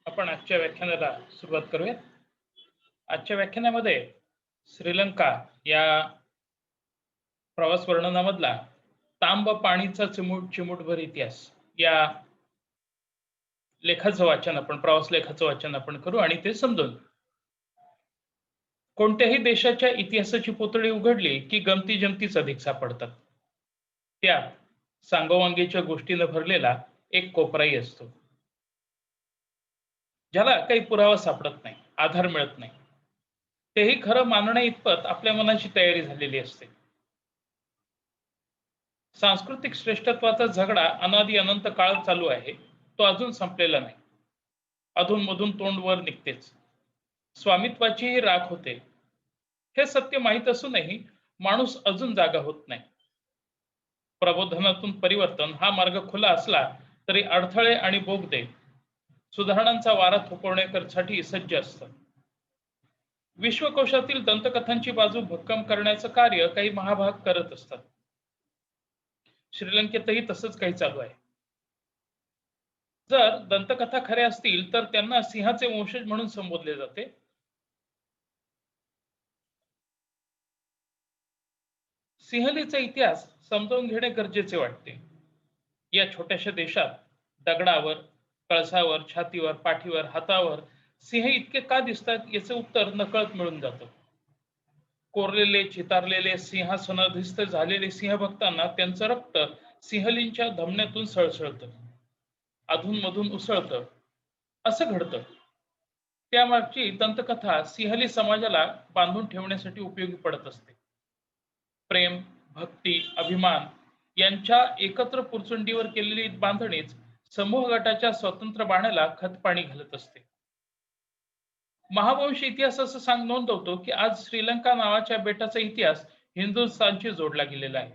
आपण आजच्या व्याख्यानाला सुरुवात करूया. आजच्या व्याख्यानामध्ये श्रीलंका या प्रवास वर्णनामधला तांब पाणीचा चिमूटभर इतिहास या लेखाचं वाचन आपण प्रवास लेखाचं वाचन आपण करू आणि ते समजून. कोणत्याही देशाच्या इतिहासाची पोतळी उघडली की गमती जमतीच अधिक सापडतात. त्यात सांगोवांगेच्या गोष्टीनं भरलेला एक कोपराही असतो, ज्याला काही पुरावा सापडत नाही, आधार मिळत नाही. तेही खरं मानण्या इतपत आपल्या मनाची तयारी झालेली असते. सांस्कृतिक श्रेष्ठत्वाचा झगडा अनादी अनंत काळ चालू आहे. तो अजून संपलेला नाही. अधूनमधून तोंड वर निघतेच. स्वामित्वाचीही राख होते. हे सत्य माहीत असूनही माणूस अजून जागा होत नाही. प्रबोधनातून परिवर्तन हा मार्ग खुला असला तरी अडथळे आणि बोगदे सुधारणांचा वारा थोपवण्यासाठी सज्ज असतात. विश्वकोशातील दंतकथांची बाजू भक्कम करण्याचं कार्य काही महाभाग करत असतात. श्रीलंकेतही तसंच काही चालू आहे. जर दंतकथा खऱ्या असतील तर त्यांना सिंहाचे वंशज म्हणून संबोधले जाते. सिंहलीचा इतिहास समजावून घेणे गरजेचे वाटते. या छोट्याशा देशात दगडावर, कळसावर, छातीवर, पाठीवर, हातावर सिंह इतके का दिसतात याचे उत्तर नकळत मिळून जातं. कोरलेले, चितारलेले, सिंहासनाधीस्थ झालेले सिंहभक्तांना त्यांचं रक्त सिंहलींच्या धमन्यातून सळसळतं, अधूनमधून उसळतं. असं घडतं. त्यामागची दंतकथा सिंहली समाजाला बांधून ठेवण्यासाठी उपयोगी पडत असते. प्रेम, भक्ती, अभिमान यांच्या एकत्र पुरचुंडीवर केलेली बांधणीच समूह गटाच्या स्वतंत्र बाण्याला खतपाणी घालत असते. महावंश इतिहास असं नोंदवतो की आज श्रीलंका नावाच्या बेटाचा इतिहास हिंदुस्थानशी जोडला गेलेला आहे.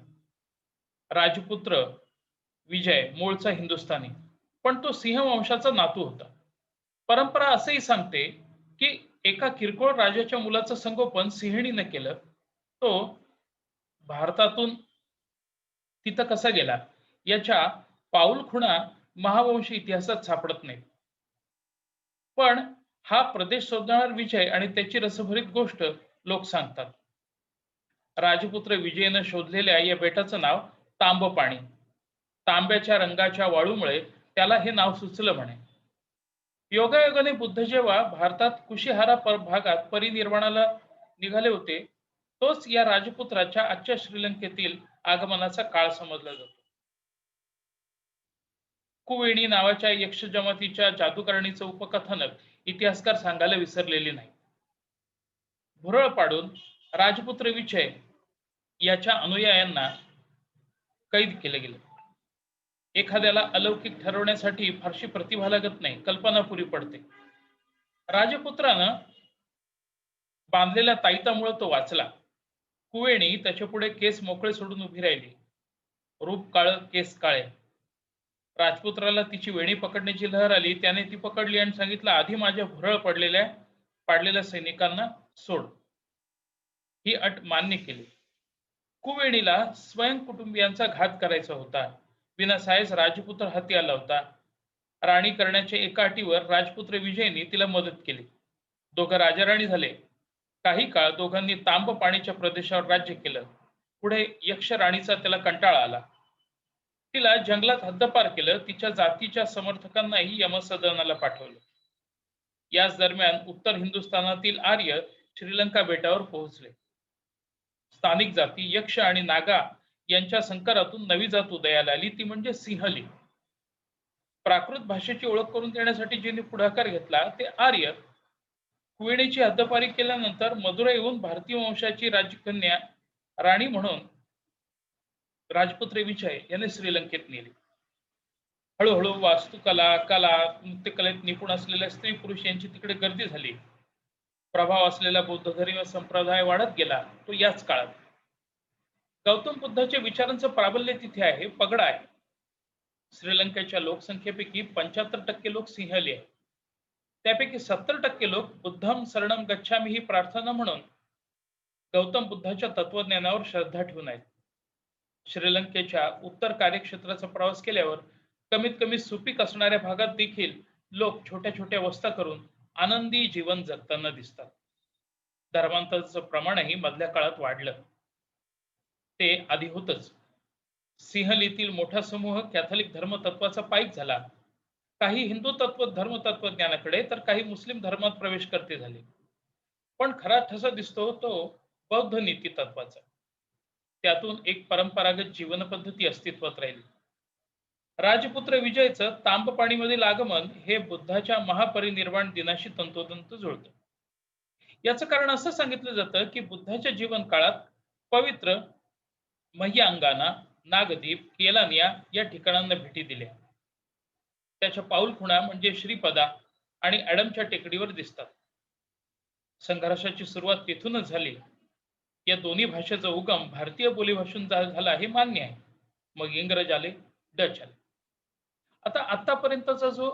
राजपुत्र विजय मूळचा हिंदुस्थानी, पण तो सिंह वंशाचा नातू होता. परंपरा असंही सांगते की एका किरकोळ राजाच्या मुलाचं संगोपन सिंहणीने केलं. तो भारतातून तिथं कसा गेला याच्या पाऊलखुणा महावंश इतिहासात सापडत नाहीत. पण हा प्रदेश शोधणारा विजय आणि त्याची रसभरीत गोष्ट लोक सांगतात. राजपुत्र विजयनं शोधलेल्या या बेटाचं नाव तांबपाणी. तांब्याच्या रंगाच्या वाळूमुळे त्याला हे नाव सुचलं म्हणे. योगायोगाने बुद्ध जेव्हा भारतात कुशीहारा भागात परिनिर्वाणाला निघाले होते, तोच या राजपुत्राच्या आजच्या श्रीलंकेतील आगमनाचा काळ समजला जातो. कुवेणी नावाच्या यक्ष जमातीच्या जादूकरणीचं उपकथनक इतिहासकार सांगायला विसरलेले नाही. भुरळ पाडून राजपुत्र विजय याच्या अनुयायांना कैद केले गेले. एखाद्याला अलौकिक ठरवण्यासाठी फारशी प्रतिभा लागत नाही, कल्पना पुरी पडते. राजपुत्रानं बांधलेल्या ताईतामुळे तो वाचला. कुवेणी त्याच्या पुढे केस मोकळे सोडून उभी राहिली. रूप काळ, केस काळे. राजपुत्राला तिची वेणी पकडण्याची लहर आली. त्याने ती पकडली आणि सांगितलं, आधी माझ्या भुरळ पाडलेल्या सैनिकांना सोड. ही अट मान्य केली. कुवेणीला स्वयं कुटुंबियांचा घात करायचा होता. विनासायास राजपुत्र हाती आला होता. राणी करण्याच्या एका अटीवर राजपुत्र विजयने तिला मदत केली. दोघं राजाराणी झाले. काही काळ दोघांनी तांब पाणीच्या प्रदेशावर राज्य केलं. पुढे यक्ष राणीचा त्याला कंटाळा आला. तिला जंगलात हद्दपार केलं. तिच्या जातीच्या समर्थकांनाही यमसदनाला पाठवलं. याच दरम्यान उत्तर हिंदुस्थानातील आर्य श्रीलंका बेटावर पोहोचले. स्थानिक जाती यक्ष आणि नागा यांच्या संकरातून नवी जात उदयाला आली, ती म्हणजे सिंहली. प्राकृत भाषेची ओळख करून देण्यासाठी ज्यांनी पुढाकार घेतला ते आर्य. कुवेणीची हद्दपारी केल्यानंतर मदुराईहून भारतीय वंशाची राजकन्या राणी म्हणून राजपुत्र विजय याने श्रीलंकेत नेली. हळूहळू वास्तुकला, कला, नृत्यकलेत निपुण असलेल्या स्त्री पुरुष यांची तिकडे गर्दी झाली. प्रभाव असलेला बौद्ध धर्म संप्रदाय वाढत गेला. तो याच काळात गौतम बुद्धाच्या विचारांचं प्राबल्य तिथे आहे, पगडा आहे. श्रीलंकेच्या लोकसंख्येपैकी 75% लोक सिंहली आहेत. त्यापैकी 70% लोक बुद्धम शरणम गच्छामी ही प्रार्थना म्हणून गौतम बुद्धाच्या तत्वज्ञानावर श्रद्धा ठेवून आहेत. श्रीलंकेच्या उत्तर कार्यक्षेत्राचा प्रवास केल्यावर कमीत कमी सुपीक असणाऱ्या भागात देखील लोक छोट्या छोट्या वस्त्या करून आनंदी जीवन जगताना दिसतात. धर्मांतराचं प्रमाणही मधल्या काळात वाढलं. ते आधी होतच. सिंहलीतील मोठा समूह कॅथलिक धर्मतत्वाचा पायीक झाला. काही हिंदू धर्मतत्वज्ञानाकडे तर काही मुस्लिम धर्मात प्रवेश करते झाले. पण खरा ठसा दिसतो तो बौद्ध नीती तत्वाचा. त्यातून एक परंपरागत जीवन पद्धती अस्तित्वात राहिली. राजपुत्र विजयचं तांबपाणीमधील आगमन हे बुद्धाच्या महापरिनिर्वाण दिनाशी तंतोतंत जुळतं. याचं कारण असं सांगितलं जातं की बुद्धाच्या जीवन काळात पवित्र महियांगाना, नागदीप, केलानिया या ठिकाणांना भेटी दिल्या. त्याच्या पाऊलखुणा म्हणजे श्रीपदा आणि ॲडमच्या टेकडीवर दिसतात. संघर्षाची सुरुवात तेथूनच झाली. या दोन्ही भाषेचा उगम भारतीय बोलीभाषून झाला हे मान्य आहे. मग इंग्रज आले, डच आले. आता आतापर्यंतचा जो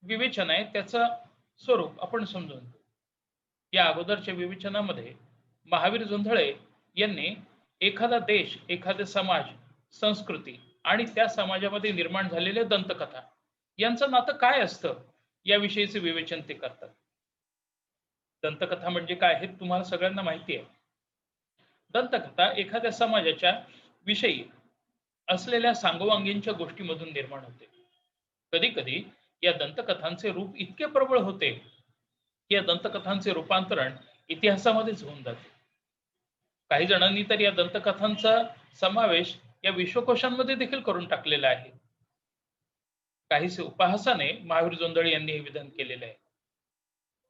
विवेचन आहे त्याचं स्वरूप आपण समजून घेऊ. या अगोदरच्या विवेचनामध्ये महावीर जोंधळे यांनी एखादा देश, एखादा समाज, संस्कृती आणि त्या समाजामध्ये निर्माण झालेल्या दंतकथा यांचं नातं काय असतं याविषयीचे विवेचन ते करतात. दंतकथा म्हणजे काय हे तुम्हाला सगळ्यांना माहिती आहे. दंतकथा एखाद्या समाजाच्या विषयी असलेल्या सांगोवांगींच्या गोष्टीमधून निर्माण होते. कधी कधी या दंतकथांचे रूप इतके प्रबळ होते की या दंतकथांचे रूपांतरण इतिहासामध्येच होऊन जाते. काही जणांनी तर या दंतकथांचा समावेश या विश्वकोशांमध्ये देखील करून टाकलेला आहे. काहीसे उपहासाने महावीर जोंधळे यांनी हे विधान केलेले आहे.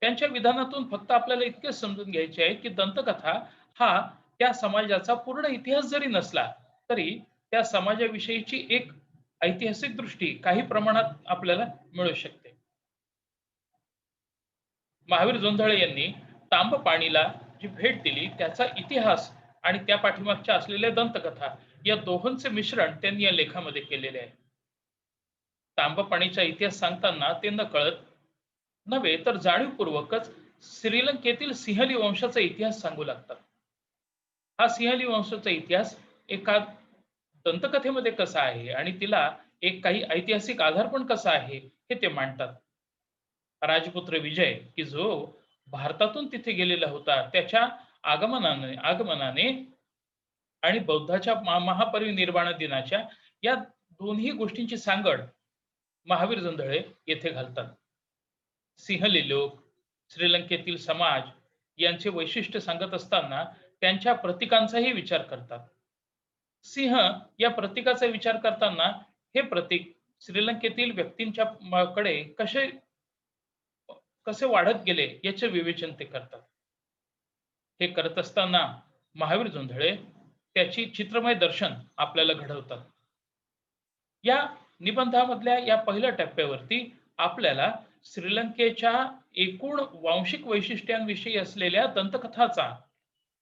त्यांच्या विधानातून फक्त आपल्याला इतकेच समजून घ्यायचे आहे की दंतकथा हा त्या समाजाचा पूर्ण इतिहास जरी नसला तरी त्या समाजाविषयीची एक ऐतिहासिक दृष्टी काही प्रमाणात आपल्याला मिळू शकते. महावीर जोंधळे यांनी तांबपाणीला जी भेट दिली त्याचा इतिहास आणि त्या पाठीमागच्या असलेल्या दंतकथा या दोहोंचे मिश्रण त्यांनी या लेखामध्ये केलेले आहे. तांबपाणीचा इतिहास सांगताना ते नकळत नव्हे तर जाणीवपूर्वकच श्रीलंकेतील सिंहली वंशाचा इतिहास सांगू लागतात. हा सिंहली वंशाचा इतिहास एका दंतकथेमध्ये कसा आहे आणि तिला एक काही ऐतिहासिक आधार पण कसा आहे हे ते मांडतात. राजपुत्र विजय की जो भारतातून तिथे गेलेला होता त्याच्या आगमनाने आणि बौद्धाच्या महापरिनिर्वाण दिनाच्या या दोन्ही गोष्टींची सांगड महावीर जोंधळे येथे घालतात. सिंहली लोक, श्रीलंकेतील समाज यांचे वैशिष्ट्य सांगत असताना त्यांच्या प्रतीकांचाही विचार करतात. सिंह या प्रतीकाचा विचार करताना हे प्रतीक श्रीलंकेतील व्यक्तींच्या कडे कसे कसे वाढत गेले याचे विवेचन ते करतात. हे करत असताना महावीर जोंधळे त्याची चित्रमय दर्शन आपल्याला घडवतात. या निबंधामधल्या या पहिल्या टप्प्यावरती आपल्याला श्रीलंकेच्या एकूण वांशिक वैशिष्ट्यांविषयी असलेल्या दंतकथाचा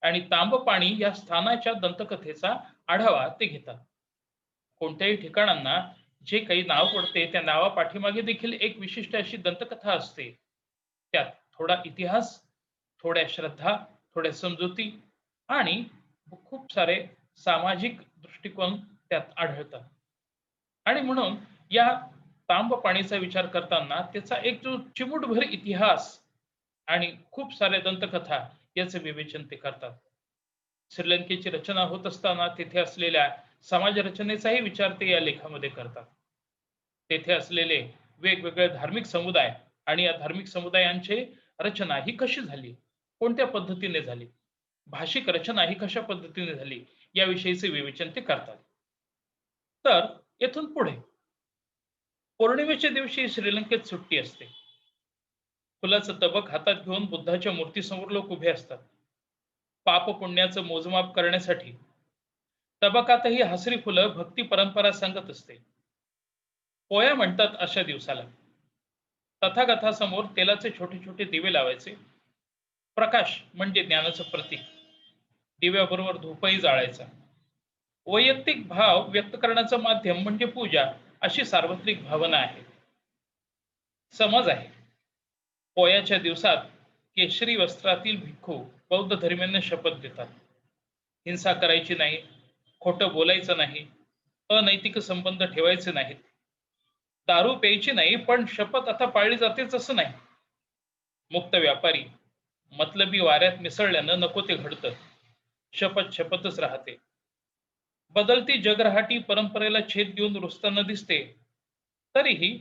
आणि तांबपाणी या स्थानाच्या दंतकथेचा आढावा ते घेतात. कोणत्याही ठिकाणांना जे काही नाव पडते त्या नावापाठीमागे देखील एक विशिष्ट अशी दंतकथा असते. त्यात थोडा इतिहास, थोड्या श्रद्धा, थोड्या समजुती आणि खूप सारे सामाजिक दृष्टिकोन त्यात आढळतात. आणि म्हणून या तांबपाणीचा विचार करताना त्याचा एक जो चिमूटभर इतिहास आणि खूप साऱ्या दंतकथा याचे विवेचन ते करतात. श्रीलंकेची रचना होत असताना तिथे असलेल्या समाज रचनेचाही विचार ते या लेखामध्ये करतात. तेथे असलेले वेगवेगळे धार्मिक समुदाय आणि या धार्मिक समुदायांची रचना ही कशी झाली, कोणत्या पद्धतीने झाली, भाषिक रचना ही कशा पद्धतीने झाली याविषयीचे विवेचन ते करतात. तर येथून पुढे पौर्णिमेच्या दिवशी श्रीलंकेत सुट्टी असते. फुलाचं तबक हातात घेऊन बुद्धाच्या मूर्तीसमोर लोक उभे असतात. पाप पुण्याचं मोजमाप करण्यासाठी तबकातही हसरी फुलं भक्ती परंपरा सांगत असते. पोया म्हणतात अशा दिवसाला. तथागतासमोर तेलाचे छोटे छोटे दिवे लावायचे. प्रकाश म्हणजे ज्ञानाचं प्रतीक. दिव्याबरोबर धूपही जाळायचा. वैयक्तिक भाव व्यक्त करण्याचं माध्यम म्हणजे पूजा अशी सार्वत्रिक भावना आहे. समज आहे. पोयाच्या दिवसात केशरी वस्त्रातील भिक्खू बौद्ध धर्मीयांना शपथ देतात. हिंसा करायची नाही, खोटं बोलायचं नाही, अनैतिक संबंध ठेवायचे नाहीत. दारू प्यायची नाही, पण शपथ आता पाळली जातेच असं नाही. मुक्त व्यापारी मतलबी वाऱ्यात मिसळल्यानं नको ते घडतं. शपथ शपथच राहते. बदलती जगरहाटी परंपरेला छेद देऊन रुजताना दिसते. तरीही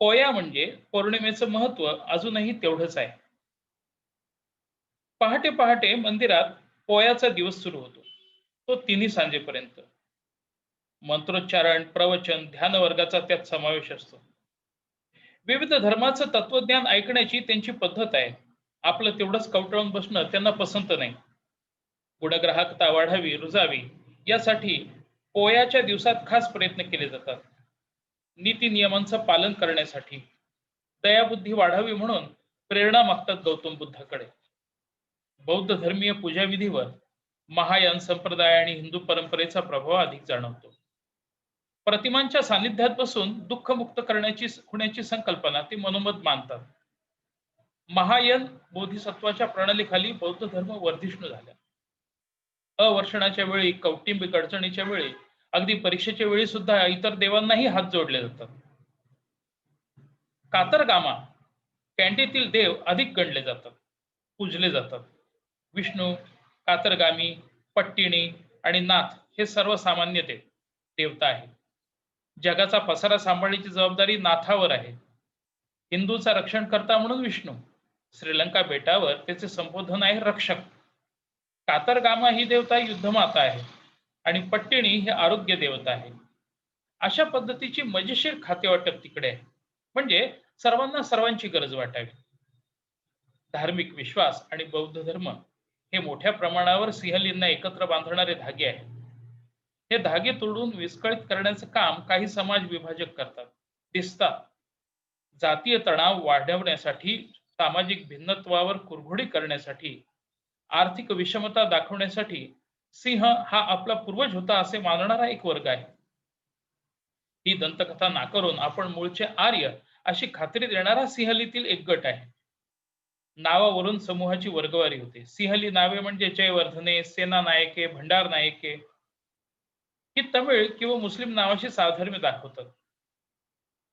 पोया म्हणजे पौर्णिमेचं महत्व अजूनही तेवढंच आहे. पहाटे पहाटे मंदिरात पोयाचा दिवस सुरू होतो. तो तिन्ही सांजेपर्यंत. मंत्रोच्चारण, प्रवचन, ध्यान वर्गाचा त्यात समावेश असतो. विविध धर्माचं तत्वज्ञान ऐकण्याची त्यांची पद्धत आहे. आपलं तेवढंच कवटाळून बसणं त्यांना पसंत नाही. गुणग्राहकता वाढावी, रुजावी यासाठी पोयाच्या दिवसात खास प्रयत्न केले जातात. नीती नियमांचं पालन करण्यासाठी, दयाबुद्धी वाढावी म्हणून प्रेरणा मागतात गौतम बुद्धाकडे. बौद्ध धर्मीय पूजाविधीवर महायान संप्रदाय आणि हिंदू परंपरेचा प्रभाव अधिक जाणवतो. प्रतिमांच्या सानिध्यात बसून दुःखमुक्त होण्याची संकल्पना ते मनोमत मानतात. महायान बोधिसत्वाच्या प्रणालीखाली बौद्ध धर्म वर्धिष्णू झाला. अवर्षणाच्या वेळी, कौटुंबिक अडचणीच्या वेळी, अगदी परीक्षेच्या वेळी सुद्धा इतर देवांनाही हात जोडले जातात. कातरगामा कॅन्टीतील देव अधिक गणले जातात, पूजले जातात. विष्णू, कातरगामी, पट्टिणी आणि नाथ हे सर्वसामान्य देवता आहेत. जगाचा पसारा सांभाळण्याची जबाबदारी नाथावर आहे. हिंदूचा रक्षणकर्ता म्हणून विष्णू. श्रीलंका बेटावर त्याचे संबोधन आहे रक्षक. कातरगामा ही देवता युद्धमाता आहे आणि पट्टिणी ही आरोग्य देवता आहे. अशा पद्धतीची मजेशीर खातेवाटप तिकडे आहे. म्हणजे सर्वांना सर्वांची गरज वाटावी. धार्मिक विश्वास आणि बौद्ध धर्म हे मोठ्या प्रमाणावर सिंहलींना एकत्र बांधणारे धागे आहेत. हे धागे तोडून विस्कळीत करण्याचं काम काही समाज विभाजक करतात, दिसतात. जातीय तणाव वाढवण्यासाठी, सामाजिक भिन्नत्वावर कुरघोडी करण्यासाठी, आर्थिक विषमता दाखवण्यासाठी सिंह हा आपला पूर्वज होता असे मानणारा एक वर्ग आहे. ही दंतकथा नाकारून आपण मूळचे आर्य अशी खात्री देणारा सिंहलीतील एक गट आहे. नावावरून समूहाची वर्गवारी होते. सिंहली नावे म्हणजे जयवर्धने, सेना नायके, भंडार नायके ही तमिळ किंवा मुस्लिम नावाशी साधर्म्य दाखवतात.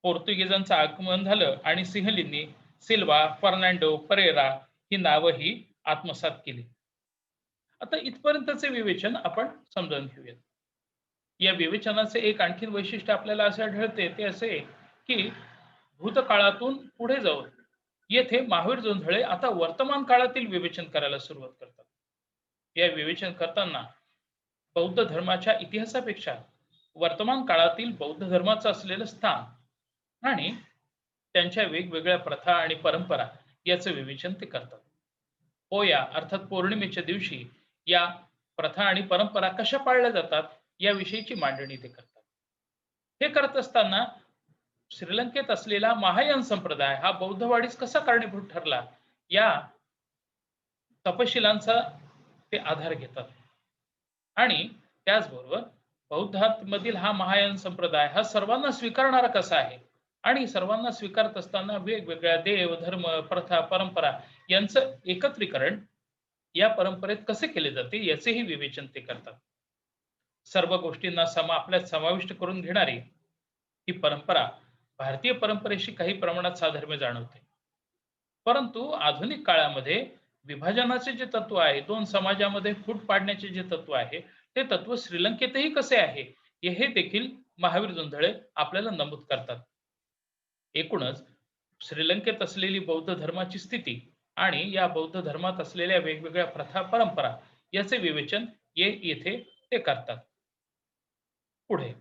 पोर्तुगीजांचं आगमन झालं आणि सिंहलींनी सिल्वा, फर्नांडो, परेरा ही नावंही आत्मसात केली. आता इथपर्यंतचे विवेचन आपण समजून घेऊयात. या विवेचनाचे एक आणखीन वैशिष्ट्य आपल्याला असे आढळते, ते असे की भूतकाळातून पुढे जाऊन येथे महावीर जोंधळे आता वर्तमान काळातील विवेचन करायला सुरुवात करतात. या विवेचन करताना बौद्ध धर्माच्या इतिहासापेक्षा वर्तमान काळातील बौद्ध धर्माचं असलेलं स्थान आणि त्यांच्या वेगवेगळ्या प्रथा आणि परंपरा याचं विवेचन ते करतात. पोया अर्थात पौर्णिमेच्या दिवशी या प्रथा आणि परंपरा कशा पाळल्या जातात याविषयीची मांडणी ते करतात. हे करत असताना श्रीलंकेत असलेला महायान संप्रदाय हा बौद्धवाडीस कसा कारणीभूत ठरला या तपशिलांचा ते आधार घेतात. आणि त्याचबरोबर बौद्धांमधील हा महायान संप्रदाय हा सर्वांना स्वीकारणारा कसा आहे आणि सर्वांना स्वीकारत असताना वेगवेगळ्या देव, धर्म, प्रथा, परंपरा यांचं एकत्रीकरण या परंपरेत कसे केले जाते याचेही विवेचन ते करतात. सर्व गोष्टींना आपल्यात समाविष्ट करून घेणारी ही परंपरा भारतीय परंपरेशी काही प्रमाणात साधर्म्य जाणवते. परंतु आधुनिक काळामध्ये विभाजनाचे जे तत्व आहे, दोन समाजामध्ये फूट पाडण्याचे जे तत्व आहे, ते तत्व श्रीलंकेतही कसे आहे हे देखील महावीर जोंधळे आपल्याला नमूद करतात. एकूणच श्रीलंकेत असलेली बौद्ध धर्माची स्थिती आणि या बौद्ध धर्मात असलेल्या वेगवेगळ्या प्रथा, परंपरा याचे विवेचन येथे ते करतात. पुढे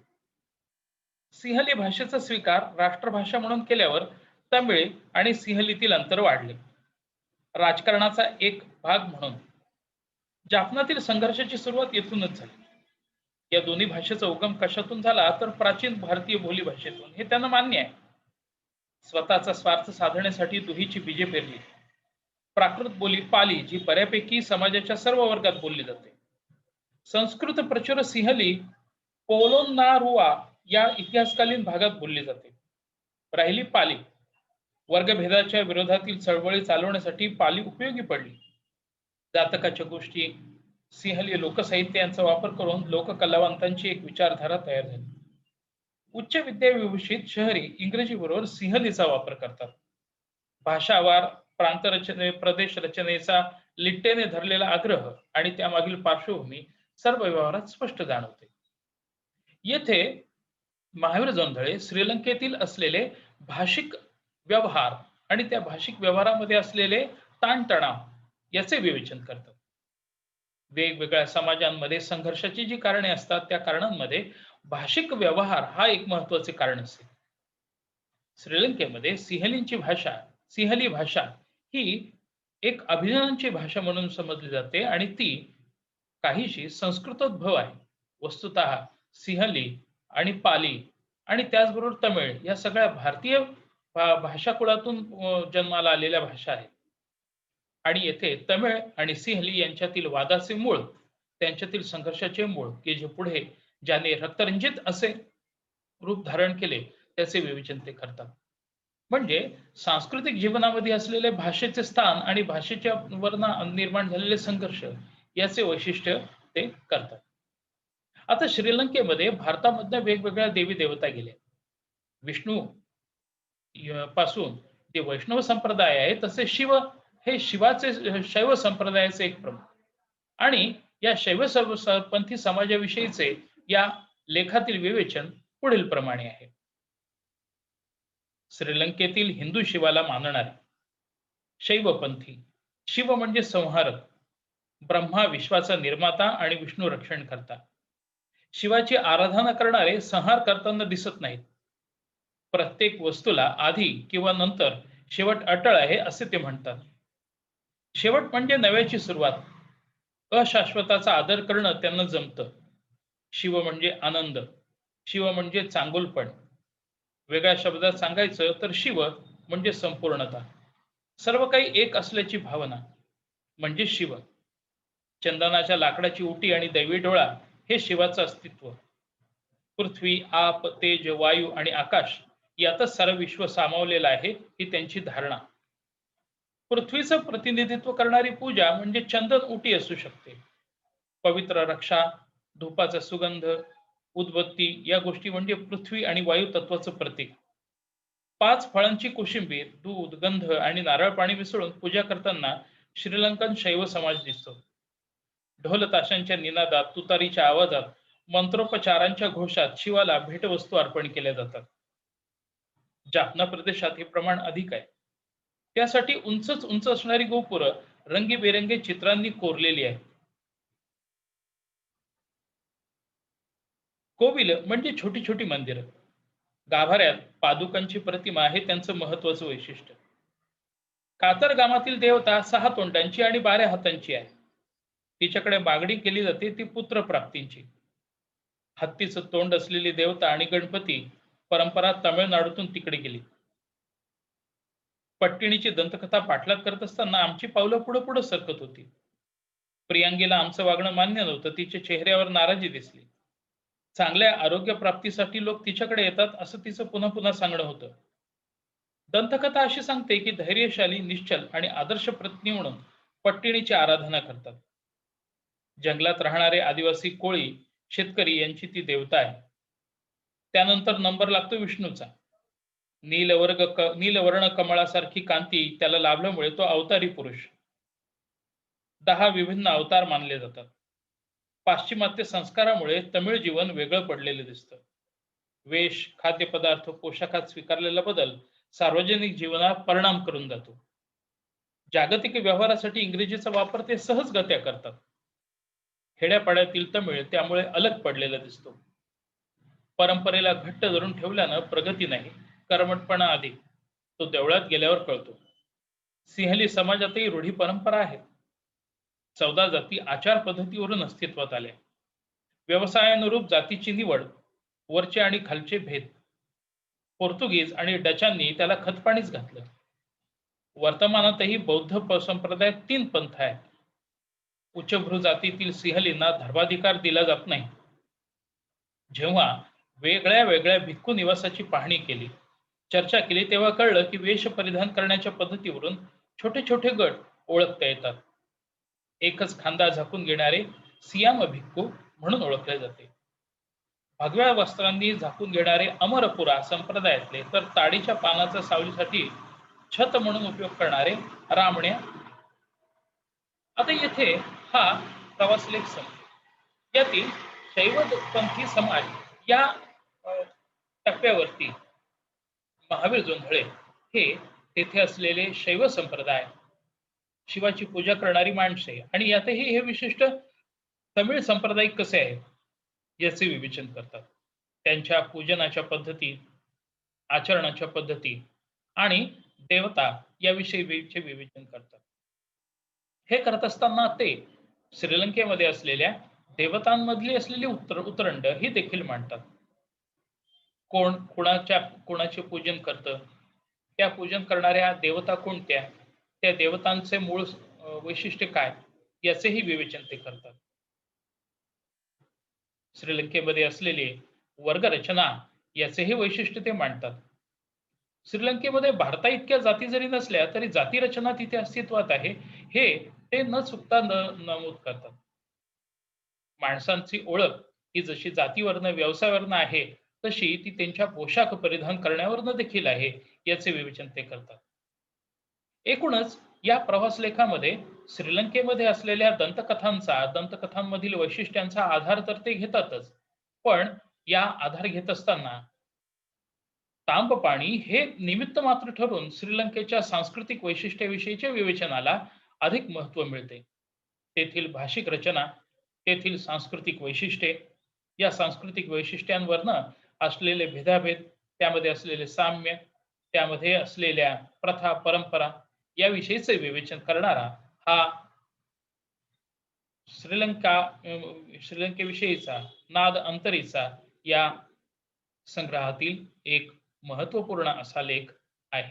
सिंहली भाषेचा स्वीकार राष्ट्रभाषा म्हणून केल्यावर तमिळ आणि सिंहलीतील अंतर वाढले. राजकारणाचा एक भाग म्हणून जाफनातील संघर्षाची सुरुवात येथूनच झाली. या दोन्ही भाषेचा उगम कशातून झाला तर प्राचीन भारतीय बोली भाषेतून, हे त्यांना मान्य आहे. स्वतःचा स्वार्थ साधण्यासाठी दुहीची बीजे पेरली. प्राकृत बोली पाली जी बऱ्यापैकी समाजाच्या सर्व वर्गात बोलली जाते. संस्कृत प्रचुर सिंहली पोलोनारुआ या इतिहासकालीन भागात बोलली जाते. राहिली पाली. वर्गभेदाच्या विरोधातील चळवळी चालवण्यासाठी पाली उपयोगी पडली. जातकाच्या गोष्टी, सिंहली लोकसाहित्य यांचा वापर करून लोककलावंतांची एक विचारधारा तयार झाली. उच्च विद्याविभूषित शहरी इंग्रजी बरोबर सिंहलीचा वापर करतात. भाषावार, प्रांतरचने, प्रदेश रचनेचा लिट्टेने धरलेला आग्रह आणि त्यामागील पार्श्वभूमी सर्व व्यवहारात स्पष्ट जाणवते. येथे महावीर जोंधळे श्रीलंकेतील असलेले भाषिक व्यवहार आणि त्या भाषिक व्यवहारामध्ये असलेले ताणतणाव याचे विवेचन करतात. वेगवेगळ्या समाजांमध्ये संघर्षाची जी कारणे असतात त्या कारणांमध्ये भाषिक व्यवहार हा एक महत्वाचे कारण असते. श्रीलंकेमध्ये सिंहली भाषा ही एक अभिजातांची भाषा म्हणून समजली जाते आणि ती काहीशी संस्कृतोद्भव आहे. वस्तुतः सिंहली आणि पाली आणि त्याचबरोबर तमिळ या सगळ्या भारतीय भाषा कुळातून जन्माला आलेल्या भाषा आहेत. आणि येथे तमिळ आणि सिंहली यांच्यातील वादाचे मूळ, त्यांच्यातील संघर्षाचे मूळ, की जे पुढे ज्याने रक्तरंजित असे रूप धारण केले, त्याचे विवेचन ते करतात. म्हणजे सांस्कृतिक जीवनामध्ये असलेले भाषेचे स्थान आणि भाषेच्या वरना निर्माण झालेले संघर्ष याचे वैशिष्ट्य ते करतात. आता श्रीलंकेमध्ये भारतामधल्या वेगवेगळ्या देवी देवता गेल्या. विष्णू पासून जे वैष्णव संप्रदाय आहे तसे शिव हे शिवाचे शैव संप्रदायाचे एक प्रमुख आणि या पंथी समाजाविषयीचे या लेखातील विवेचन पुढील प्रमाणे आहे. श्रीलंकेतील हिंदू शिवाला मानणारे शैवपंथी. शिव म्हणजे संहारक, ब्रह्मा विश्वाचा निर्माता आणि विष्णू रक्षण करता. शिवाची आराधना करणारे संहार करताना दिसत नाहीत. प्रत्येक वस्तूला आधी किंवा नंतर शेवट अटळ आहे असे ते म्हणतात. शेवट म्हणजे नव्याची सुरुवात. अशाश्वताचा आदर करणं त्यांना जमतं. शिव म्हणजे आनंद, शिव म्हणजे चांगुलपण. वेगळ्या शब्दात सांगायचं तर शिव म्हणजे संपूर्णता. सर्व काही एक असल्याची भावना म्हणजे शिव. चंदनाच्या लाकडाची उटी आणि दैवी डोळा हे शिवाचं अस्तित्व. पृथ्वी, आप, तेज, वायू आणि आकाश यातच सारं विश्व सामावलेलं आहे ही त्यांची धारणा. पृथ्वीचं प्रतिनिधित्व करणारी पूजा म्हणजे चंदन उटी असू शकते. पवित्र रक्षा, धूपाचा सुगंध, उदबत्ती या गोष्टी म्हणजे पृथ्वी आणि वायू तत्वाचं प्रतीक. 5 फळांची कोशिंबीर, दूध, गंध आणि नारळ पाणी मिसळून पूजा करताना श्रीलंकन शैव समाज दिसतो. ढोल ताशांच्या निनादात, तुतारीच्या आवाजात, मंत्रोपचारांच्या घोषात शिवाला भेटवस्तू अर्पण केल्या जातात. जाफना प्रदेशात हे प्रमाण अधिक आहे. त्यासाठी उंचच उंच असणारी गोपुरं रंगीबेरंगी चित्रांनी कोरलेली आहेत. कोविल म्हणजे छोटी छोटी मंदिरं. गाभाऱ्यात पादुकांची प्रतिमा हे त्यांचं महत्वाचं वैशिष्ट्य. कातरगामातील देवता 6 तोंडांची आणि 12 हातांची आहे. तिच्याकडे मागणी केली जाते ती पुत्र प्राप्तींची. हत्तीचं तोंड असलेली देवता आणि गणपती परंपरा तमिळनाडूतून तिकडे गेली. पट्टिणीची दंतकथा पाठलाग करत असताना आमची पावलं पुढे पुढे सरकत होती. प्रियांगीला आमचं वागणं मान्य नव्हतं. तिच्या चेहऱ्यावर नाराजी दिसली. चांगल्या आरोग्य प्राप्तीसाठी लोक तिच्याकडे येतात असं तिचं पुन्हा पुन्हा सांगणं होतं. दंतकथा अशी सांगते की धैर्यशाली, निश्चल आणि आदर्श पत्नी म्हणून पट्टिणीची आराधना करतात. जंगलात राहणारे आदिवासी, कोळी, शेतकरी यांची ती देवता आहे. त्यानंतर नंबर लागतो विष्णूचा. नीलवर्ण कमळासारखी कांती त्याला लाभल्यामुळे तो अवतारी पुरुष. 10 विभिन्न अवतार मानले जातात. पाश्चिमात्य संस्कारामुळे तमिळ जीवन वेगळं पडलेलं दिसतं. वेश, खाद्यपदार्थ, पोशाखात स्वीकारलेला बदल सार्वजनिक जीवनात परिणाम करून जातो. जागतिक व्यवहारासाठी इंग्रजीचा वापर ते सहजगत्या करतात. खेड्यापाड्यातील तमिळ त्यामुळे अलग पडलेला दिसतो. परंपरेला घट्ट धरून ठेवल्यानं प्रगती नाही, कर्मठपणा अधिक. तो देवळात गेल्यावर कळतो. सिंहली समाजातही रूढी परंपरा आहेत. 14 जाती आचार पद्धतीवरून अस्तित्वात आल्या. व्यवसायानुरूप जातीची निवड, वरचे आणि खालचे भेद. पोर्तुगीज आणि डचांनी त्याला खतपाणीच घातलं. वर्तमानातही बौद्ध संप्रदायात 3 पंथ आहेत. उच्चभ्रू जातीतील सिंहलींना धर्माधिकार दिला जात नाही. जेव्हा वेगळ्या वेगळ्या भिक्खू निवासाची पाहणी केली, चर्चा केली तेव्हा कळलं की वेश परिधान करण्याच्या पद्धतीवरून छोटे छोटे गट ओळखता येतात. एकच खांदा झाकून घेणारे सियाम भिक्खू म्हणून ओळखले जाते. भगव्या वस्त्रांनी झाकून घेणारे अमरपुरा संप्रदायातले, तर ताडीच्या पानाचा सावलीसाठी छत म्हणून उपयोग करणारे रामण्या. आता येथे हा प्रवास लेख संपतो. यातील शैवपंथी समाज या टप्प्यावरती महावीर जोंधळे हे तेथे असलेले शैव संप्रदाय, शिवाची पूजा करणारी माणसे आणि यातही हे विशिष्ट तमिळ सांप्रदायिक कसे आहेत याचे विवेचन करतात. त्यांच्या पूजनाच्या पद्धती, आचरणाच्या पद्धती आणि देवता याविषयीचे विवेचन करतात. हे करत असताना ते श्रीलंकेमध्ये असलेल्या देवतांमधली असलेली उतरंड ही देखील मांडतात. कोण कोणाचे पूजन करतं, त्या पूजन करणाऱ्या देवता कोणत्या, त्या देवतांचे मूळ वैशिष्ट्य काय याचेही विवेचन ते करतात. श्रीलंकेमध्ये असलेली वर्गरचना याचेही वैशिष्ट्य ते मांडतात. श्रीलंकेमध्ये भारता इतक्या जाती जरी नसल्या तरी जाती रचना तिथे अस्तित्वात आहे हे ते न चुकता नमूद करतात. माणसांची ओळख ही जशी जातीवरनं व्यवसायावरनं आहे तशी ती त्यांच्या पोशाख परिधान करण्यावरनं देखील आहे याचे विवेचन ते करतात. एकूणच या प्रवास लेखामध्ये श्रीलंकेमध्ये असलेल्या दंतकथांमधील वैशिष्ट्यांचा आधार तर ते घेतातच, पण या आधार घेत असताना तांबपाणी हे निमित्त मात्र ठरून श्रीलंकेच्या सांस्कृतिक वैशिष्ट्याविषयीच्या विवेचनाला अधिक महत्त्व मिळते. तेथील भाषिक रचना, तेथील सांस्कृतिक वैशिष्ट्ये, या सांस्कृतिक वैशिष्ट्यांवरनं असलेले भेदाभेद, त्यामध्ये असलेले साम्य, त्यामध्ये असलेल्या प्रथा, परंपरा याविषयीचे विवेचन करणारा हा श्रीलंकेविषयीचा नाद अंतरीचा या संग्रहातील एक महत्त्वपूर्ण असा लेख आहे.